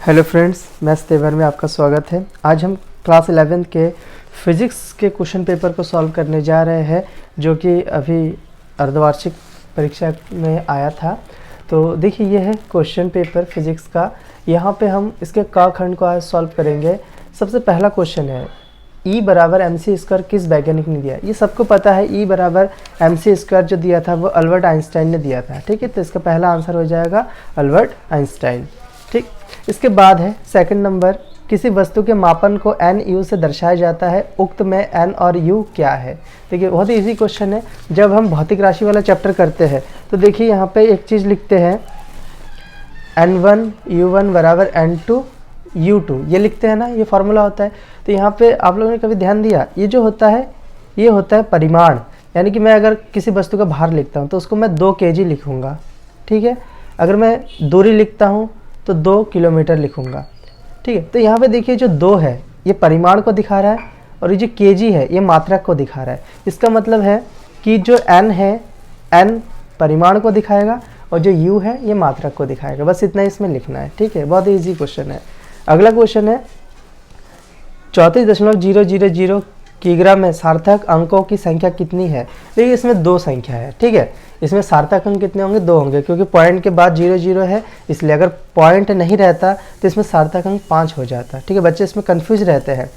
Hello friends, maths तेवर में आपका स्वागत है। आज हम क्लास 11 के फिज़िक्स के क्वेश्चन पेपर को सॉल्व करने जा रहे हैं, जो कि अभी अर्धवार्षिक परीक्षा में आया था। तो देखिए, ये है क्वेश्चन पेपर फिज़िक्स का। यहाँ पे हम इसके क खंड को आज सॉल्व करेंगे। सबसे पहला क्वेश्चन है, E बराबर mc² किस वैज्ञानिक ने दिया? ये सबको पता है, E बराबर mc² जो दिया था वो अल्बर्ट आइंस्टाइन ने दिया था। ठीक है, तो इसका पहला आंसर हो जाएगा अल्बर्ट आइंस्टाइन। ठीक, इसके बाद है सेकंड नंबर, किसी वस्तु के मापन को n u से दर्शाया जाता है, उक्त में n और u क्या है? देखिए, बहुत ही इजी क्वेश्चन है। जब हम भौतिक राशि वाला चैप्टर करते हैं तो देखिए यहाँ पे एक चीज़ लिखते हैं, n1 u1 बराबर n2 u2, ये लिखते हैं ना, ये फार्मूला होता है। तो यहाँ पे आप लोगों ने कभी ध्यान दिया, ये जो होता है ये होता है परिमाण। यानी कि मैं अगर किसी वस्तु का भार लिखता हूँ तो उसको मैं 2 kg लिखूँगा। ठीक है, अगर मैं दूरी लिखता हूँ तो 2 किलोमीटर लिखूँगा। ठीक है, तो यहाँ पे देखिए जो 2 है ये परिमाण को दिखा रहा है और ये जो kg है ये मात्रक को दिखा रहा है। इसका मतलब है कि जो n है, n परिमाण को दिखाएगा और जो u है ये मात्रक को दिखाएगा। बस इतना इसमें लिखना है। ठीक है, बहुत ही ईजी क्वेश्चन है। अगला क्वेश्चन है, 34.000 किग्रा में सार्थक अंकों की संख्या कितनी है? देखिए, इसमें 2 संख्या है। ठीक है, इसमें सार्थक अंक कितने होंगे? 2 होंगे, क्योंकि पॉइंट के बाद 0 है, इसलिए अगर पॉइंट नहीं रहता तो इसमें सार्थक अंक 5 हो जाता। ठीक है, बच्चे इसमें कंफ्यूज रहते हैं।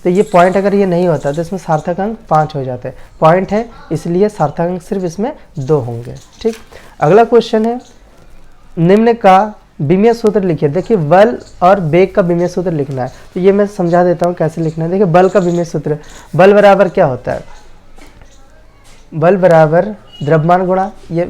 तो ये पॉइंट अगर ये नहीं होता तो इसमें सार्थक अंक 5 हो जाते हैं। पॉइंट है इसलिए सार्थक अंक सिर्फ इसमें 2 होंगे। ठीक, अगला क्वेश्चन है, निम्न का विमीय सूत्र लिखिए। देखिए, बल और वेग का विमीय सूत्र लिखना है, तो ये मैं समझा देता हूँ कैसे लिखना है। देखिए, बल का विमीय सूत्र, बल बराबर क्या होता है? बल बराबर द्रव्यमान गुणा ये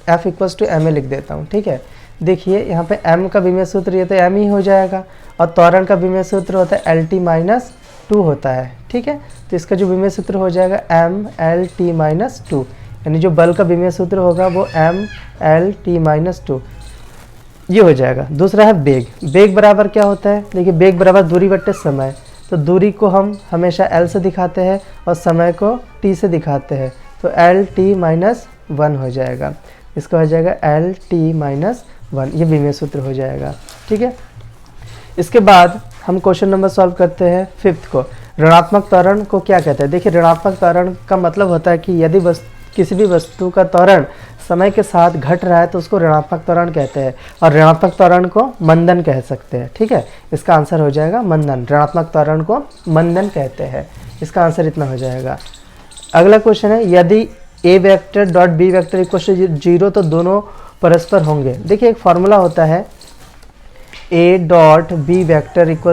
F = ma लिख देता हूँ। ठीक है, देखिए यहाँ पे m का विमीय सूत्र ये तो m ही हो जाएगा, और त्वरण का विमीय सूत्र होता है LT-2 होता है। ठीक है, तो इसका जो विमीय सूत्र हो जाएगा MLT-2, यानी जो बल का विमीय सूत्र होगा वो MLT-2 ये हो जाएगा। दूसरा है वेग। वेग बराबर क्या होता है? देखिए, वेग बराबर दूरी बट्टे समय। तो दूरी को हम हमेशा L से दिखाते हैं और समय को T से दिखाते हैं, तो LT-1 हो जाएगा। इसका हो जाएगा LT-1, ये विमीय सूत्र हो जाएगा। ठीक है, इसके बाद हम क्वेश्चन नंबर सॉल्व करते हैं 5th को। ऋणात्मक त्वरण को क्या कहते हैं? देखिए, ऋणात्मक त्वरण का मतलब होता है कि यदि किसी भी वस्तु का त्वरण समय के साथ घट रहा है तो उसको ऋणात्मक त्वरण कहते हैं, और ऋणात्मक त्वरण को मंदन कह सकते हैं। ठीक है, इसका आंसर हो जाएगा मंदन। ऋणात्मक त्वरण को मंदन कहते हैं। इसका आंसर इतना हो जाएगा। अगला क्वेश्चन है, यदि a vector dot b vector = 0 तो दोनों परस्पर होंगे। देखिए, एक फार्मूला होता है, a dot b vector =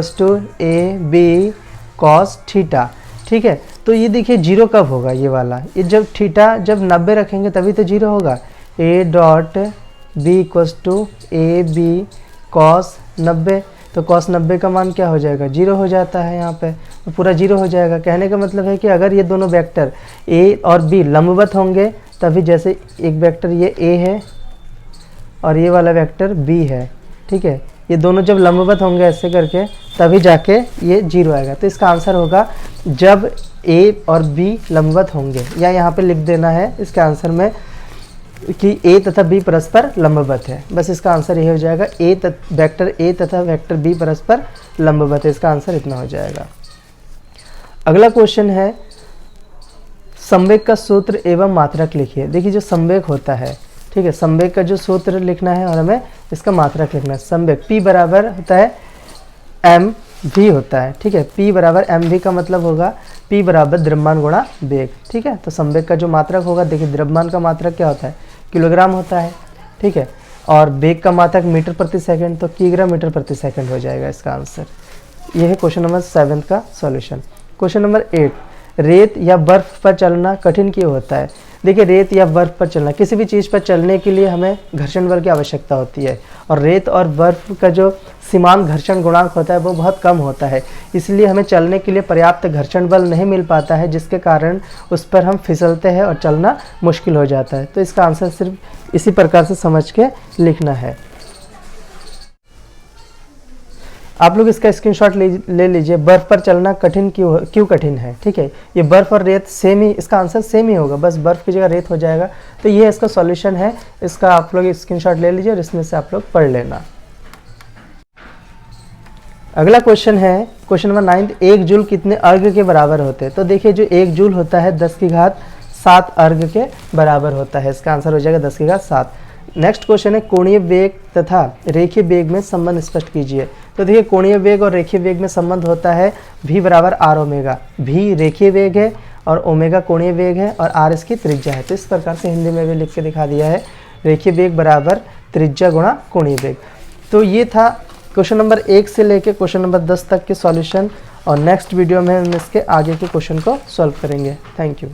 ab cos theta. ठीक है, तो ये देखिए 0 कब होगा? ये वाला, ये जब थीटा जब 90 रखेंगे तभी तो 0 होगा। a dot b = ab cos 90, तो cos 90 का मान क्या हो जाएगा? 0 हो जाता है। यहाँ पे तो पूरा 0 हो जाएगा। कहने का मतलब है कि अगर ये दोनों वेक्टर a और b लंबवत होंगे तभी, जैसे एक वेक्टर ये a है और ये वाला वेक्टर b है। ठीक है, ये दोनों जब लंबवत होंगे ऐसे करके तभी जाके ये 0 आएगा। तो इसका आंसर होगा जब a और b लंबवत होंगे, या यहाँ पे लिख देना है इसके आंसर में कि a तथा b परस्पर लंबवत है। बस इसका आंसर ये हो जाएगा, वेक्टर a तथा वेक्टर b परस्पर लंबवत है। इसका आंसर इतना हो जाएगा। अगला क्वेश्चन है, संवेग का सूत्र एवं मात्रक लिखिए। देखिए, जो संवेग होता है, ठीक है, संवेग का जो सूत्र लिखना है और हमें इसका मात्रक लिखना है। संवेग P बराबर होता है mv होता है। ठीक है, P बराबर mv का मतलब होगा P बराबर द्रव्यमान गुणा वेग। ठीक है, तो संवेग का जो मात्रक होगा, देखिए द्रव्यमान का मात्रक क्या होता है? किलोग्राम होता है। ठीक है, और वेग का मात्रक मीटर प्रति सेकंड, तो किग्रा मीटर प्रति सेकंड हो जाएगा इसका आंसर। यह है क्वेश्चन नंबर 7 का सॉल्यूशन। क्वेश्चन नंबर 8, रेत या बर्फ पर चलना कठिन क्यों होता है? देखिए, रेत या बर्फ पर चलना, किसी भी चीज़ पर चलने के लिए हमें घर्षण बल की आवश्यकता होती है, और रेत और बर्फ का जो सीमांत घर्षण गुणांक होता है वो बहुत कम होता है, इसलिए हमें चलने के लिए पर्याप्त घर्षण बल नहीं मिल पाता है, जिसके कारण उस पर हम फिसलते हैं और चलना मुश्किल हो जाता है। तो इसका आंसर सिर्फ इसी प्रकार से समझ के लिखना है। आप लोग इसका स्क्रीनशॉट ले लीजिए। बर्फ पर चलना कठिन क्यों कठिन है? ठीक है, ये बर्फ और रेत सेम ही, इसका आंसर सेम ही होगा, बस बर्फ की जगह रेत हो जाएगा। तो ये इसका सॉल्यूशन है। इसका आप लोग स्क्रीनशॉट ले लीजिए और इसमें से आप लोग पढ़ लेना। अगला क्वेश्चन है क्वेश्चन नंबर 9, 1 जूल कितने अर्घ के बराबर होते हैं? तो देखिए जो 1 जूल होता है 10 की घात 7 अर्घ के बराबर होता है। इसका आंसर हो जाएगा 10 की घात 7। नेक्स्ट क्वेश्चन है कोणीय वेग तथा रेखीय वेग में संबंध स्पष्ट कीजिए। तो देखिए कोणीय वेग और रेखीय वेग में संबंध होता है v बराबर r ओमेगा। v रेखीय वेग है और ओमेगा कोणीय वेग है और r इसकी त्रिज्या है। तो इस प्रकार से हिंदी में भी लिख के दिखा दिया है, रेखीय वेग बराबर त्रिज्या गुणा कोणीय वेग। तो ये था क्वेश्चन नंबर 1 से लेके क्वेश्चन नंबर 10 तक के सॉल्यूशन, और नेक्स्ट वीडियो में हम इसके आगे के क्वेश्चन को सॉल्व करेंगे। Thank you.